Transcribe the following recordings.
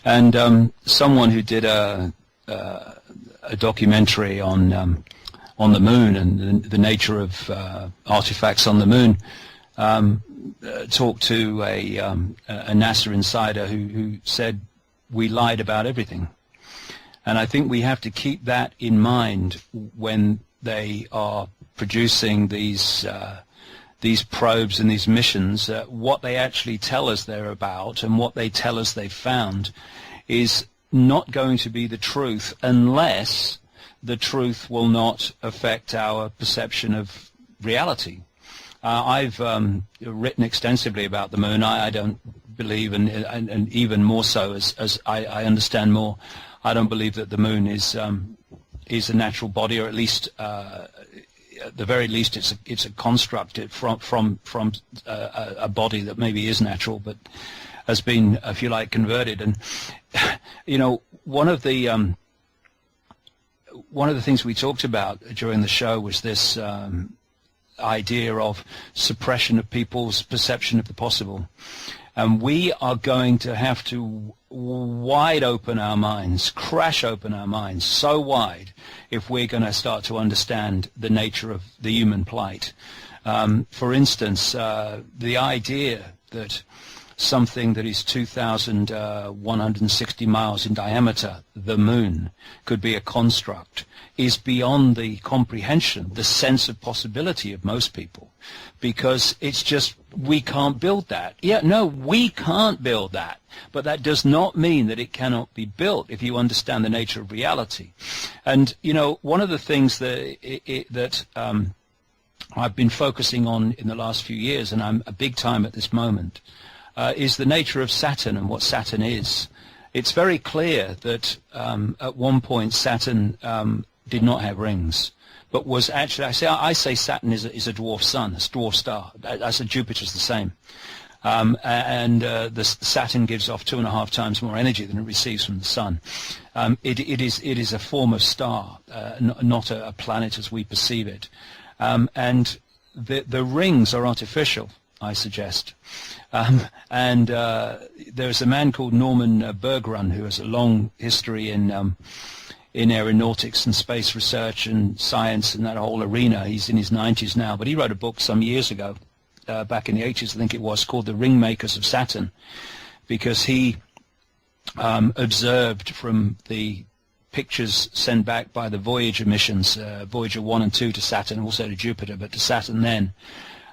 And someone who did a documentary on the moon and the nature of artifacts on the moon talked to a NASA insider who said we lied about everything. And I think we have to keep that in mind when they are producing these probes and these missions. What they actually tell us they're about and what they tell us they've found is not going to be the truth unless the truth will not affect our perception of reality. I've written extensively about the moon. I don't believe, and even more so as I understand more, I don't believe that the moon is a natural body, or at least at the very least it's a construct from a body that maybe is natural but has been, if you like, converted. And you know, one of the things we talked about during the show was this idea of suppression of people's perception of the possible. And we are going to have to wide open our minds, crash open our minds so wide if we're going to start to understand the nature of the human plight. For instance, the idea that something that is 2,160 miles in diameter, the moon, could be a construct is beyond the comprehension, the sense of possibility of most people, because it's just, we can't build that. Yeah, no, we can't build that, but that does not mean that it cannot be built if you understand the nature of reality. And, you know, one of the things that I've been focusing on in the last few years, and I'm a big time at this moment, is the nature of Saturn and what Saturn is. It's very clear that at one point Saturn did not have rings, but was actually, I say Saturn is a dwarf sun, a dwarf star. I said Jupiter's the same. The Saturn gives off 2.5 times more energy than it receives from the sun. It is a form of star, not a planet as we perceive it. And the rings are artificial, I suggest. There's a man called Norman Bergrun who has a long history in aeronautics and space research and science and that whole arena. He's in his 90s now, but he wrote a book some years ago, back in the 80s I think it was, called The Ring Makers of Saturn, because he observed from the pictures sent back by the Voyager missions, Voyager 1 and 2 to Saturn, also to Jupiter, but to Saturn then,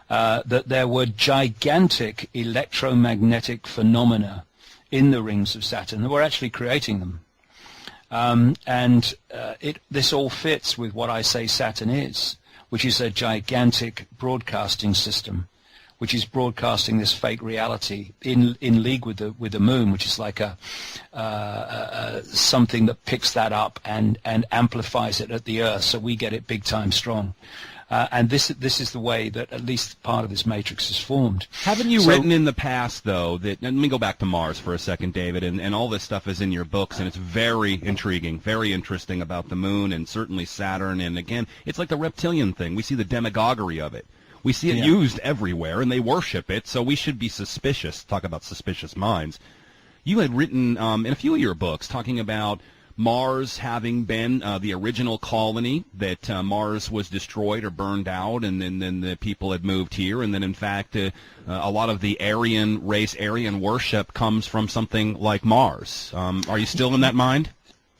that there were gigantic electromagnetic phenomena in the rings of Saturn that were actually creating them. This all fits with what I say Saturn is, which is a gigantic broadcasting system, which is broadcasting this fake reality in league with the moon, which is like something that picks that up and amplifies it at the Earth, so we get it big time strong. And this is the way that at least part of this matrix is formed. Haven't you written in the past, though, that, and let me go back to Mars for a second, David, and all this stuff is in your books, and it's very intriguing, very interesting about the moon and certainly Saturn, and again, it's like the reptilian thing. We see the demagoguery of it. We see it used everywhere, and they worship it, so we should be suspicious. Talk about suspicious minds. You had written in a few of your books talking about Mars having been the original colony, that Mars was destroyed or burned out, and then the people had moved here, and then in fact a lot of the Aryan race, Aryan worship comes from something like Mars. Are you still in that mind?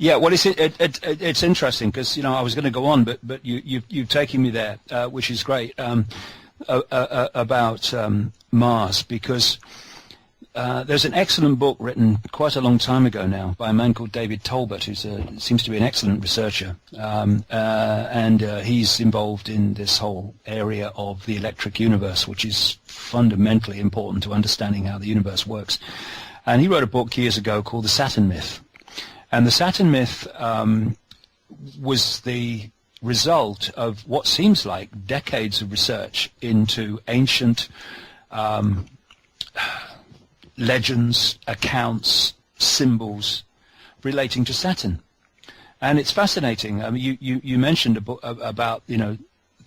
Yeah, well, it's interesting because, you know, I was going to go on, but you've taken me there, which is great, about Mars, because there's an excellent book written quite a long time ago now by a man called David Tolbert, who seems to be an excellent researcher, and he's involved in this whole area of the electric universe, which is fundamentally important to understanding how the universe works. And he wrote a book years ago called The Saturn Myth. And the Saturn myth was the result of what seems like decades of research into ancient legends, accounts, symbols relating to Saturn. And it's fascinating. I mean, you mentioned a book about, you know,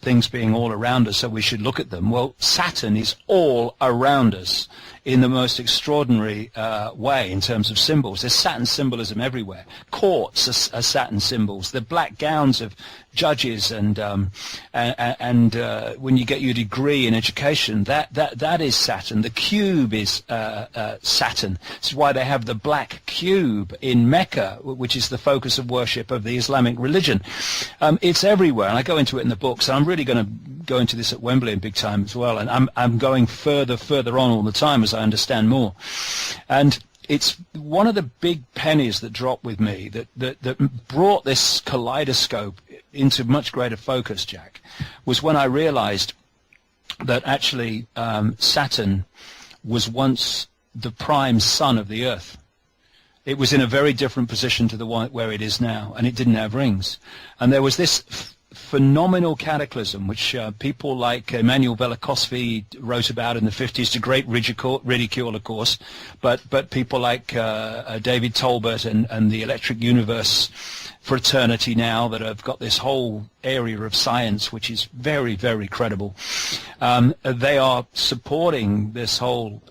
things being all around us, so we should look at them. Well, Saturn is all around us in the most extraordinary way in terms of symbols. There's Saturn symbolism everywhere. Courts are Saturn symbols. The black gowns of judges and when you get your degree in education, that is Saturn. The cube is Saturn. This is why they have the black cube in Mecca, which is the focus of worship of the Islamic religion. It's everywhere, and I go into it in the book. So I'm really going to go into this at Wembley in big time as well, and I'm going further on all the time as I understand more. And it's one of the big pennies that dropped with me that brought this kaleidoscope into much greater focus, Jack, was when I realized that actually Saturn was once the prime sun of the Earth. It was in a very different position to the one where it is now, and it didn't have rings. And there was this phenomenal cataclysm, which people like Emanuel Velikovsky wrote about in the 50s, to great ridicule, of course, but people like David Tolbert and the Electric Universe fraternity now that have got this whole area of science, which is very, very credible. They are supporting this whole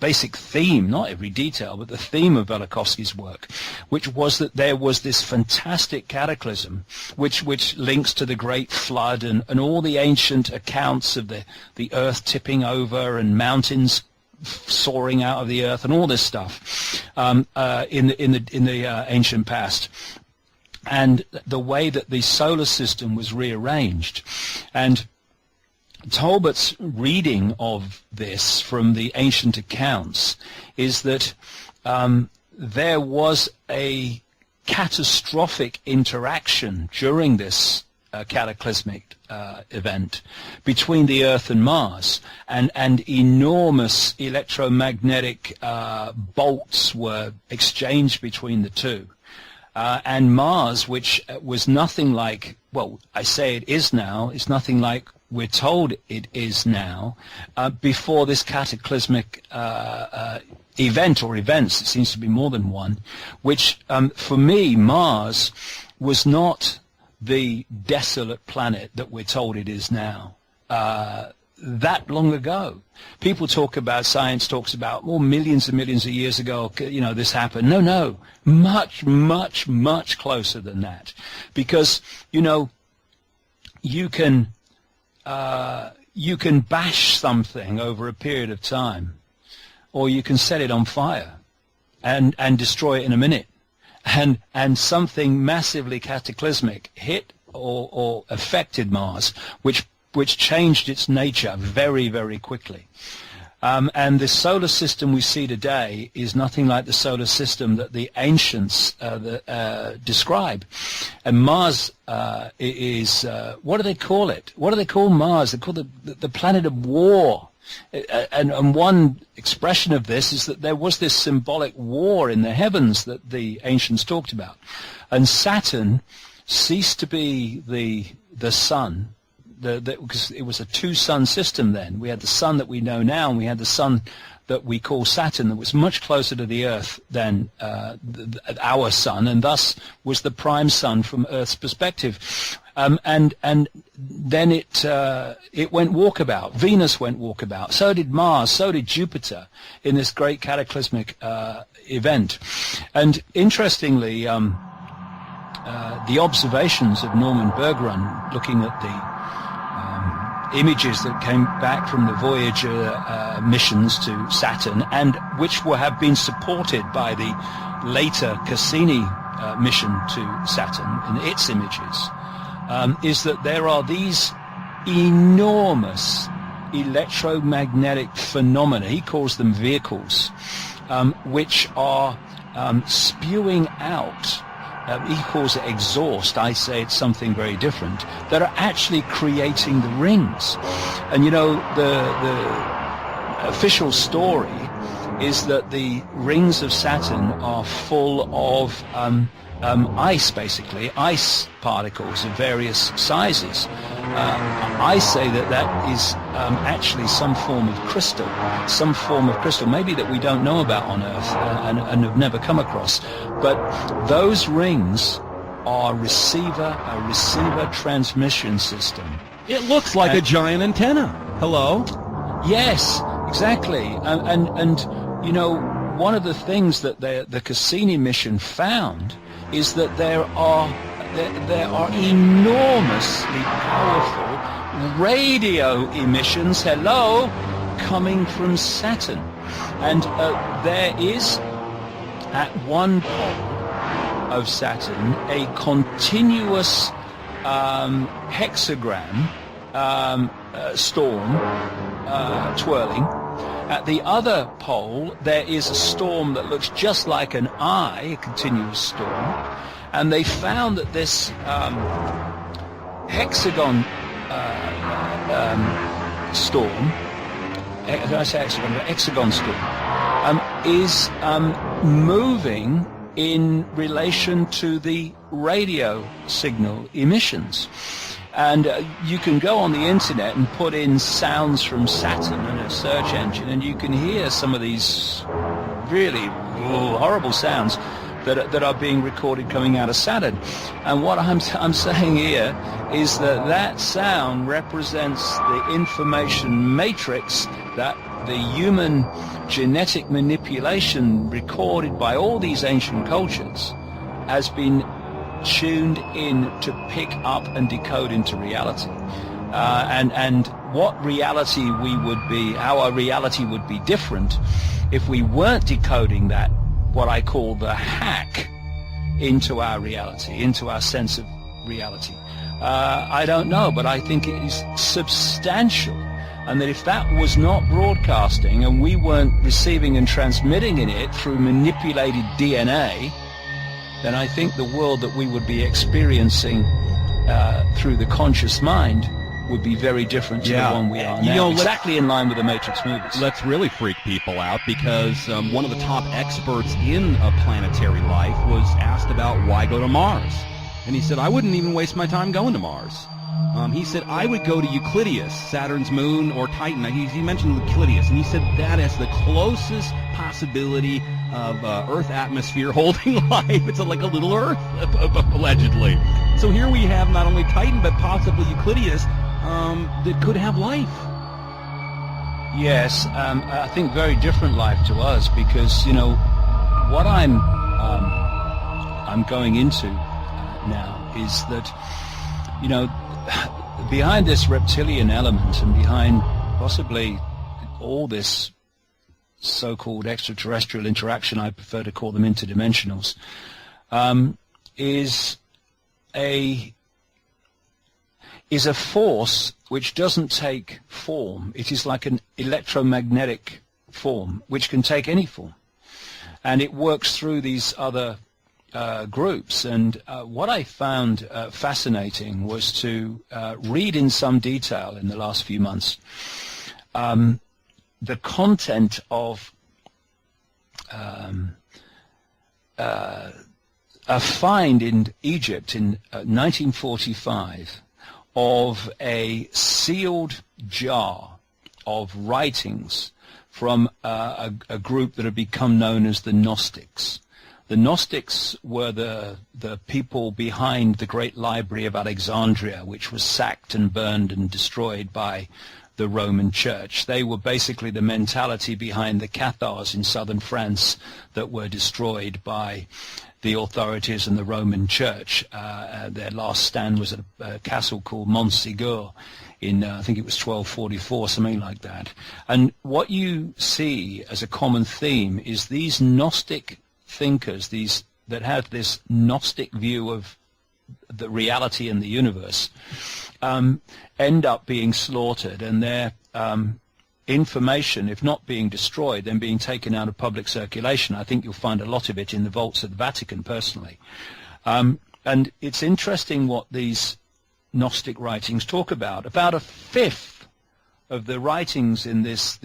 basic theme, not every detail, but the theme of Velikovsky's work, which was that there was this fantastic cataclysm, which links to the Great Flood and all the ancient accounts of the earth tipping over and mountains soaring out of the earth and all this stuff in the ancient past. And the way that the solar system was rearranged. And Tolbert's reading of this from the ancient accounts is that there was a catastrophic interaction during this cataclysmic event between the Earth and Mars, and enormous electromagnetic bolts were exchanged between the two. And Mars, which was nothing like, well, I say it is now, it's nothing like we're told it is now, before this cataclysmic event or events, it seems to be more than one, which for me, Mars was not the desolate planet that we're told it is now. That long ago. People talk about, science talks about, well, millions and millions of years ago, this happened. No, much, much, much closer than that. Because, you can bash something over a period of time, or you can set it on fire and destroy it in a minute. And something massively cataclysmic hit or affected Mars, which changed its nature very, very quickly. And the solar system we see today is nothing like the solar system that the ancients describe. And Mars is, what do they call it? What do they call Mars? They call it the planet of war. And one expression of this is that there was this symbolic war in the heavens that the ancients talked about. And Saturn ceased to be the sun, because it was a two-sun system then. We had the sun that we know now, and we had the sun that we call Saturn, that was much closer to the Earth than our sun, and thus was the prime sun from Earth's perspective. And then it went walkabout. Venus went walkabout. So did Mars. So did Jupiter in this great cataclysmic event. And interestingly, the observations of Norman Bergrun, looking at the images that came back from the Voyager missions to Saturn, and which have been supported by the later Cassini mission to Saturn in its images, is that there are these enormous electromagnetic phenomena, he calls them vehicles, which are spewing out, he calls it exhaust, I say it's something very different, that are actually creating the rings. And the official story is that the rings of Saturn are full of ice, basically, ice particles of various sizes. I say that is actually some form of crystal, maybe that we don't know about on Earth and have never come across. But those rings are a receiver transmission system It looks like a giant antenna. Hello? Yes, exactly. And you know, one of the things that the Cassini mission found is that there are enormously powerful radio emissions, coming from Saturn. And there is, at one pole of Saturn, a continuous hexagram storm twirling. At the other pole, there is a storm that looks just like an eye, a continuous storm. And they found that this hexagon storm, did I say hexagon? Hexagon storm, is moving in relation to the radio signal emissions. And you can go on the internet and put in sounds from Saturn in a search engine, and you can hear some of these really horrible sounds that are being recorded coming out of Saturn. And what I'm saying here is that sound represents the information matrix that the human genetic manipulation recorded by all these ancient cultures has been tuned in to pick up and decode into reality. And what reality we would be, how our reality would be different if we weren't decoding that, what I call the hack, into our reality, into our sense of reality. I don't know, but I think it is substantial. And that if that was not broadcasting and we weren't receiving and transmitting in it through manipulated DNA, then I think the world that we would be experiencing through the conscious mind would be very different to the one we are now. You know, exactly in line with the Matrix movies. Let's really freak people out, because one of the top experts in planetary life was asked about why go to Mars. And he said, I wouldn't even waste my time going to Mars. He said, I would go to Euclideus, Saturn's moon, or Titan. He mentioned Euclideus, and he said that is the closest possibility of Earth atmosphere holding life. It's like a little Earth, allegedly. So here we have not only Titan, but possibly Euclideus that could have life. Yes, I think very different life to us, because, you know, what I'm going into now is that, you know, behind this reptilian element and behind possibly all this so-called extraterrestrial interaction, I prefer to call them interdimensionals, is a force which doesn't take form. It is like an electromagnetic form which can take any form, and it works through these other groups. And what I found fascinating was to read in some detail in the last few months the content of a find in Egypt in 1945 of a sealed jar of writings from a group that had become known as the Gnostics. The Gnostics were the people behind the great library of Alexandria, which was sacked and burned and destroyed by the Roman Church. They were basically the mentality behind the Cathars in southern France that were destroyed by the authorities and the Roman Church. Their last stand was at a castle called Montségur in, I think it was 1244, something like that. And what you see as a common theme is these Gnostic thinkers, these that have this Gnostic view of the reality in the universe, end up being slaughtered, and their information, if not being destroyed, then being taken out of public circulation. I think you'll find a lot of it in the vaults of the Vatican, personally. And it's interesting what these Gnostic writings talk about. About a fifth of the writings in these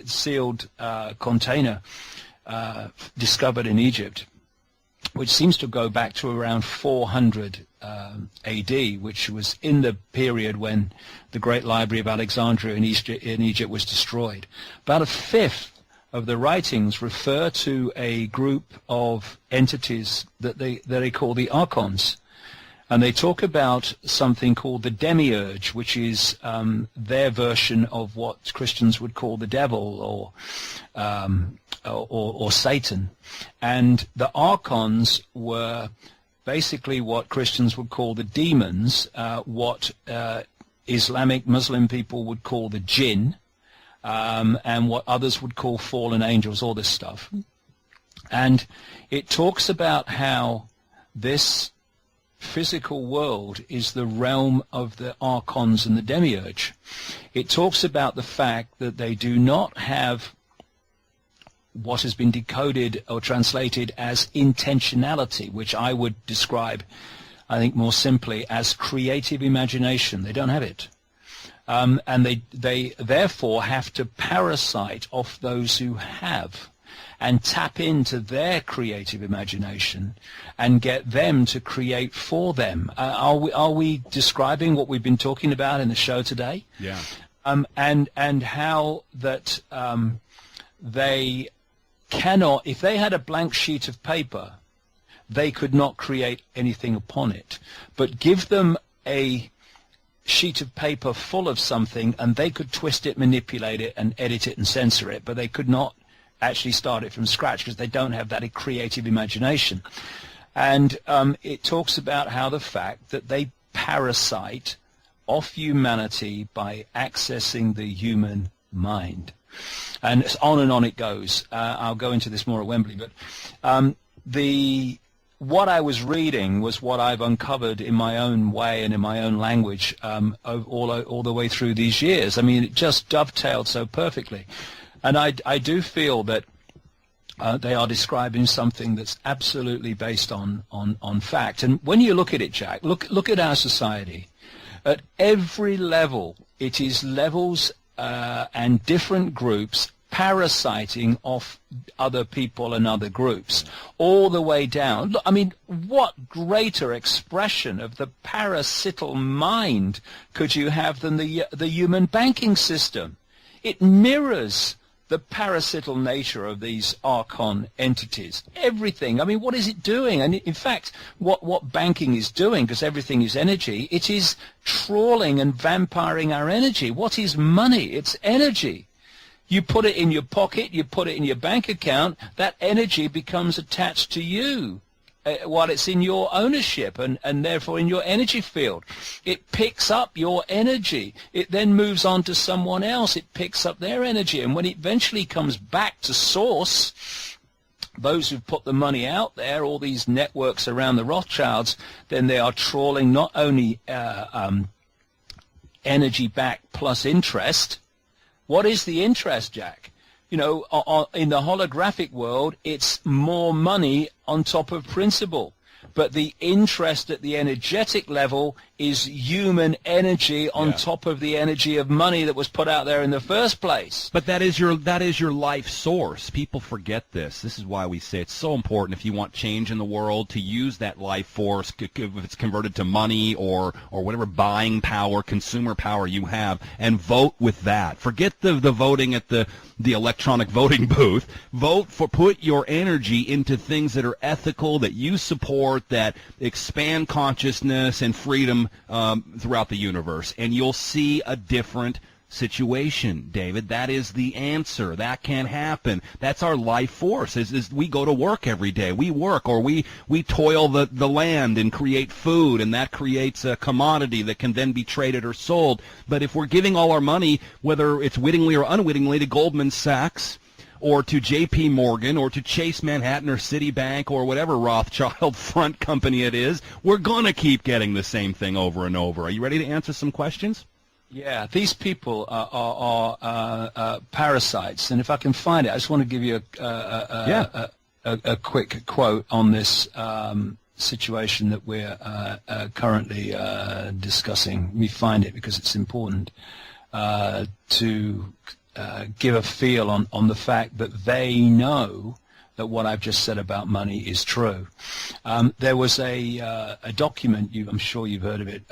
sealed container discovered in Egypt, which seems to go back to around 400 AD, which was in the period when the great library of Alexandria in Egypt was destroyed. About a fifth of the writings refer to a group of entities that they call the archons. And they talk about something called the demiurge, which is their version of what Christians would call the devil or Satan. And the archons were basically what Christians would call the demons, what Islamic Muslim people would call the jinn, and what others would call fallen angels, all this stuff. And it talks about how this physical world is the realm of the archons and the demiurge. It talks about the fact that they do not have what has been decoded or translated as intentionality, which I would describe, I think, more simply as creative imagination. They don't have it. And they therefore have to parasite off those who have and tap into their creative imagination and get them to create for them. Are we describing what we've been talking about in the show today? Yeah. And how that they cannot, if they had a blank sheet of paper, they could not create anything upon it. But give them a sheet of paper full of something and they could twist it, manipulate it, and edit it and censor it, but they could not actually start it from scratch because they don't have that creative imagination. And it talks about how the fact that they parasite off humanity by accessing the human mind. And on it goes. I'll go into this more at Wembley, but what I was reading was what I've uncovered in my own way and in my own language all the way through these years. I mean, it just dovetailed so perfectly. And I do feel that they are describing something that's absolutely based on fact. And when you look at it, Jack, look at our society. At every level, it is levels and different groups parasiting off other people and other groups, all the way down. Look, I mean, what greater expression of the parasital mind could you have than the human banking system? It mirrors the parasital nature of these archon entities. Everything. I mean, what is it doing? And in fact, what banking is doing, because everything is energy, it is trawling and vampiring our energy. What is money? It's energy. You put it in your pocket, you put it in your bank account, that energy becomes attached to you while it's in your ownership and therefore in your energy field. It picks up your energy. It then moves on to someone else. It picks up their energy. And when it eventually comes back to source, those who've put the money out there, all these networks around the Rothschilds, then they are trawling not only energy back plus interest. What is the interest, Jack? You know, in the holographic world, it's more money on top of principle. But the interest at the energetic level is human energy on top of the energy of money that was put out there in the first place. But that is your life source. People forget this. This is why we say it's so important if you want change in the world to use that life force, if it's converted to money or whatever buying power, consumer power you have, and vote with that. Forget the voting at the electronic voting booth. Put your energy into things that are ethical, that you support, that expand consciousness and freedom throughout the universe, and you'll see a different situation, David. That is the answer. That can happen. That's our life force. Is we go to work every day. We work, or we toil the land and create food, and that creates a commodity that can then be traded or sold. But if we're giving all our money, whether it's wittingly or unwittingly, to Goldman Sachs, or to J.P. Morgan, or to Chase Manhattan, or Citibank, or whatever Rothschild front company it is, we're going to keep getting the same thing over and over. Are you ready to answer some questions? Yeah, these people are parasites, and if I can find it, I just want to give you a quick quote on this situation that we're currently discussing. Let me find it because it's important to give a feel on the fact that they know that what I've just said about money is true. There was a document, I'm sure you've heard of it,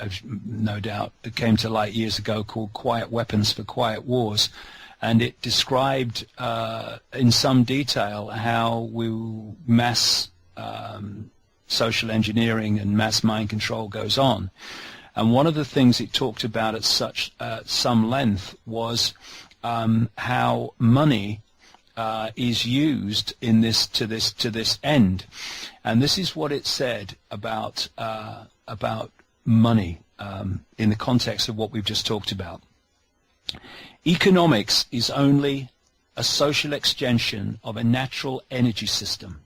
no doubt, that came to light years ago called Quiet Weapons for Quiet Wars, and it described in some detail how we mass social engineering and mass mind control goes on. And one of the things it talked about at some length was how money is used in to this end. And this is what it said about money in the context of what we've just talked about. Economics is only a social extension of a natural energy system.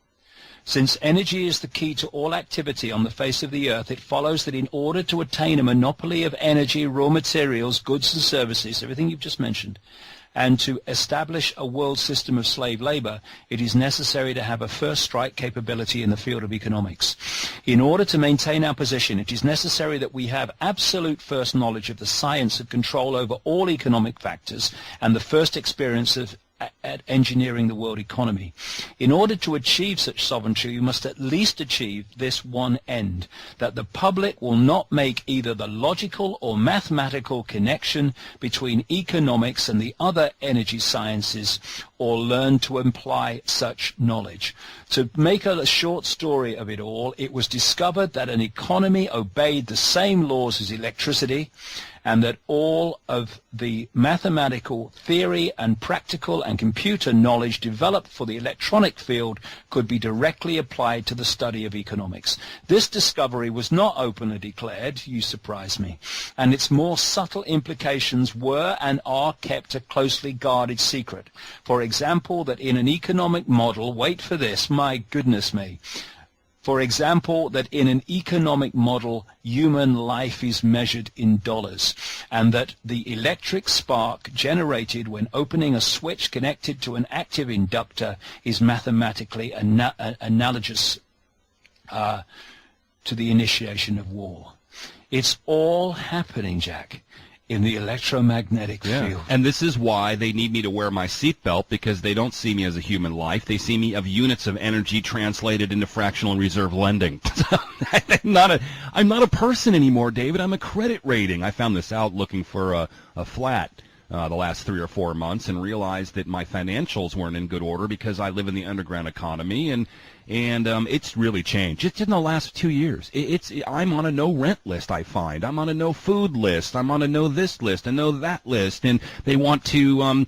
Since energy is the key to all activity on the face of the earth, it follows that in order to attain a monopoly of energy, raw materials, goods and services, everything you've just mentioned, and to establish a world system of slave labor, it is necessary to have a first strike capability in the field of economics. In order to maintain our position, it is necessary that we have absolute first knowledge of the science of control over all economic factors and the first experience of at engineering the world economy. In order to achieve such sovereignty, you must at least achieve this one end, that the public will not make either the logical or mathematical connection between economics and the other energy sciences, or learn to imply such knowledge. To make a short story of it all, it was discovered that an economy obeyed the same laws as electricity, and that all of the mathematical theory and practical and computer knowledge developed for the electronic field could be directly applied to the study of economics. This discovery was not openly declared, you surprise me, and its more subtle implications were and are kept a closely guarded secret. For example, that in an economic model, wait for this, my goodness me, for example, that in an economic model, human life is measured in dollars, and that the electric spark generated when opening a switch connected to an active inductor is mathematically analogous to the initiation of war. It's all happening, Jack, in the electromagnetic field. And this is why they need me to wear my seatbelt, because they don't see me as a human life. They see me of units of energy translated into fractional and reserve lending. I'm not a person anymore, David. I'm a credit rating. I found this out looking for a flat the last 3 or 4 months, and realized that my financials weren't in good order because I live in the underground economy, and it's really changed just in the last 2 years. I'm on a no rent list. I find I'm on a no food list. I'm on a no this list, a no that list, and they want to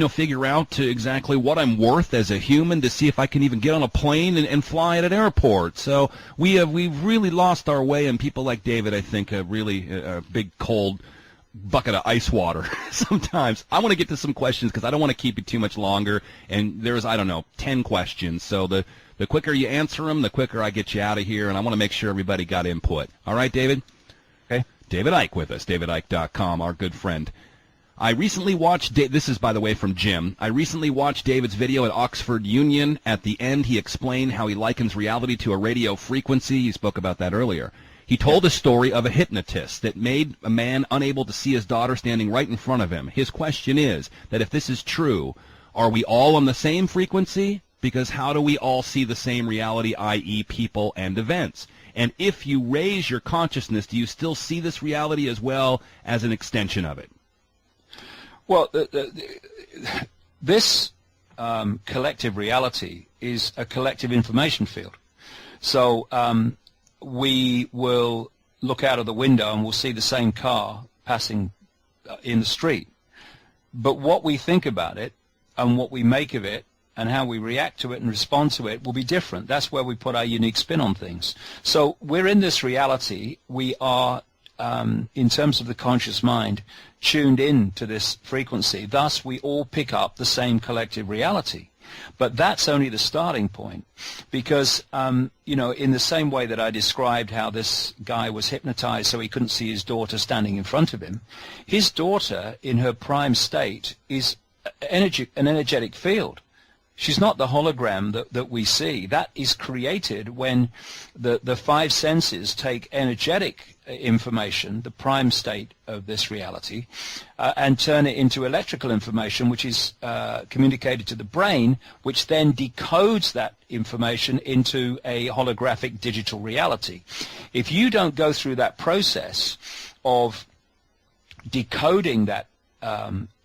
figure out exactly what I'm worth as a human to see if I can even get on a plane and fly at an airport. So we've really lost our way, and people like David, I think, really a big cold bucket of ice water sometimes. I want to get to some questions because I don't want to keep it too much longer, and there's 10 questions, so the quicker you answer them, the quicker I get you out of here, and I want to make sure everybody got input. All right, David? Okay. David Icke with us, davidicke.com, our good friend. I recently watched, this is, by the way, from Jim. I recently watched David's video at Oxford Union. At the end, he explained how he likens reality to a radio frequency. He spoke about that earlier. He told a story of a hypnotist that made a man unable to see his daughter standing right in front of him. His question is that if this is true, are we all on the same frequency? Because how do we all see the same reality, i.e. people and events? And if you raise your consciousness, do you still see this reality as well as an extension of it? Well, this collective reality is a collective information field. So we will look out of the window and we'll see the same car passing in the street. But what we think about it and what we make of it and how we react to it and respond to it will be different. That's where we put our unique spin on things. So we're in this reality. We are, in terms of the conscious mind, tuned in to this frequency. Thus, we all pick up the same collective reality. But that's only the starting point, because, in the same way that I described how this guy was hypnotized so he couldn't see his daughter standing in front of him, his daughter in her prime state is an energetic field. She's not the hologram that we see. That is created when the five senses take energetic information, the prime state of this reality, and turn it into electrical information, which is communicated to the brain, which then decodes that information into a holographic digital reality. If you don't go through that process of decoding that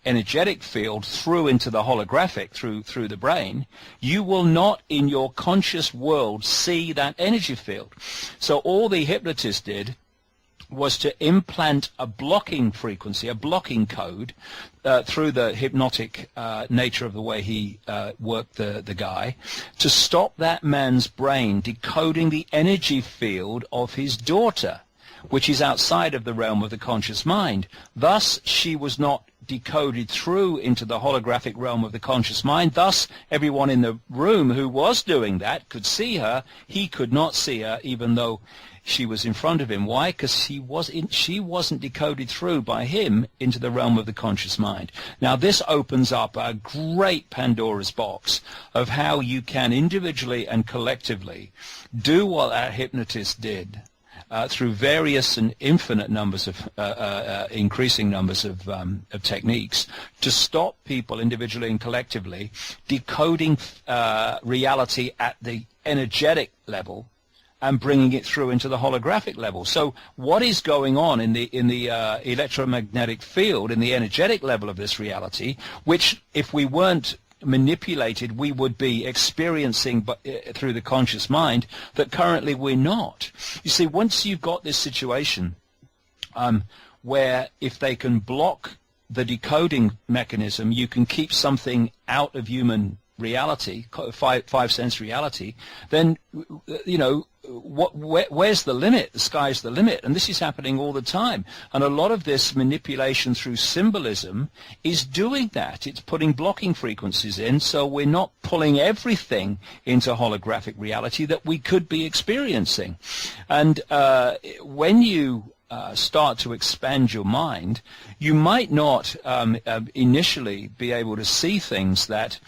energetic field through into the holographic, through the brain, you will not in your conscious world see that energy field. So all the hypnotist did was to implant a blocking frequency, a blocking code, through the hypnotic nature of the way he worked the guy, to stop that man's brain decoding the energy field of his daughter, which is outside of the realm of the conscious mind. Thus, she was not decoded through into the holographic realm of the conscious mind. Thus, everyone in the room who was doing that could see her. He could not see her, even though she was in front of him. Why? Because she wasn't decoded through by him into the realm of the conscious mind. Now, this opens up a great Pandora's box of how you can individually and collectively do what that hypnotist did, through various and infinite numbers of increasing numbers of techniques, to stop people individually and collectively decoding reality at the energetic level and bringing it through into the holographic level. So what is going on in the electromagnetic field, in the energetic level of this reality, which if we weren't manipulated we would be experiencing through the conscious mind, that currently we're not. You see, once you've got this situation where if they can block the decoding mechanism, you can keep something out of human reality, five sense reality, then where's the limit? The sky's the limit. And this is happening all the time. And a lot of this manipulation through symbolism is doing that. It's putting blocking frequencies in, so we're not pulling everything into holographic reality that we could be experiencing. And when you start to expand your mind, you might not initially be able to see things that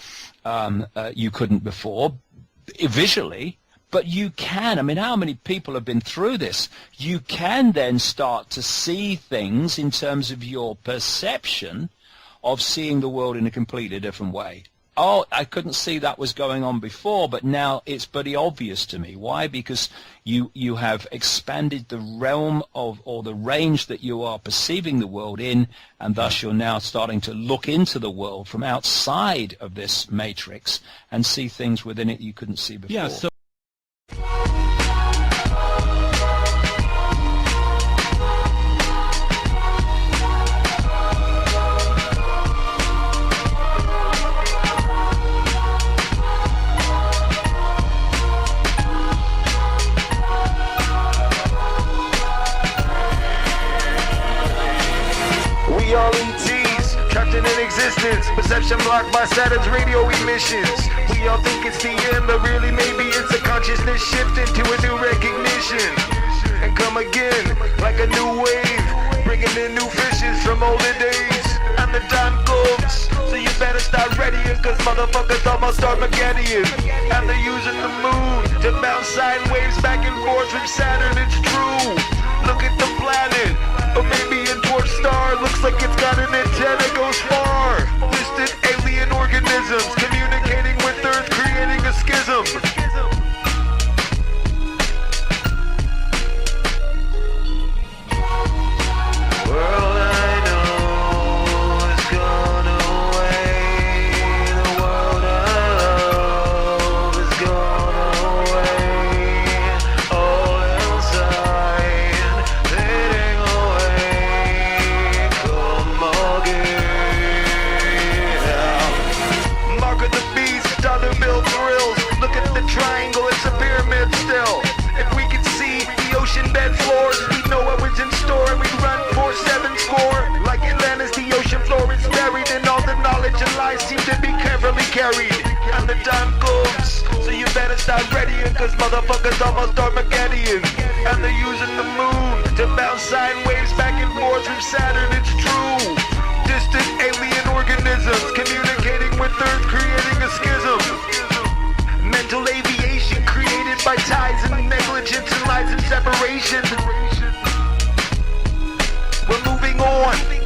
you couldn't before visually, but you can. I mean, how many people have been through this? You can then start to see things in terms of your perception of seeing the world in a completely different way. Oh, I couldn't see that was going on before, but now it's pretty obvious to me. Why? Because you have expanded the realm of, or the range that you are perceiving the world in, and thus you're now starting to look into the world from outside of this matrix and see things within it you couldn't see before. Yeah, so we all E.T.s, trapped in an existence, perception blocked by Saturn's radio emissions. We all think it's the end, but really maybe it's a consciousness shift into a new recognition. And come again, like a new wave, bringing in new fishes from older days. And the time comes, so you better start readying, cause motherfuckers almost armageddeon. And they're using the moon to bounce sine waves back and forth from Saturn, it's true. Look at the planet, or maybe a dwarf star, looks like it's got an antenna, goes far. Distant alien organisms communicating with Earth, creating a schism. World I know is gone away. The world I love is gone away. All inside, fading away. Come again. Mark of the beast, dollar bill thrills. Look at the triangle, it's a pyramid still. If we could see the ocean bed floors, we know what was in store and we run 4-7 score. Like Atlantis, the ocean floor is buried, and all the knowledge and lies seem to be carefully carried. And the time comes, so you better start readying, cause motherfuckers almost armageddeon. And they're using the moon to bounce sine waves back and forth from Saturn, it's true. Distant alien organisms communicating with Earth, creating a schism. Mental aviation created by ties and negligence and lies and separation. We're moving on.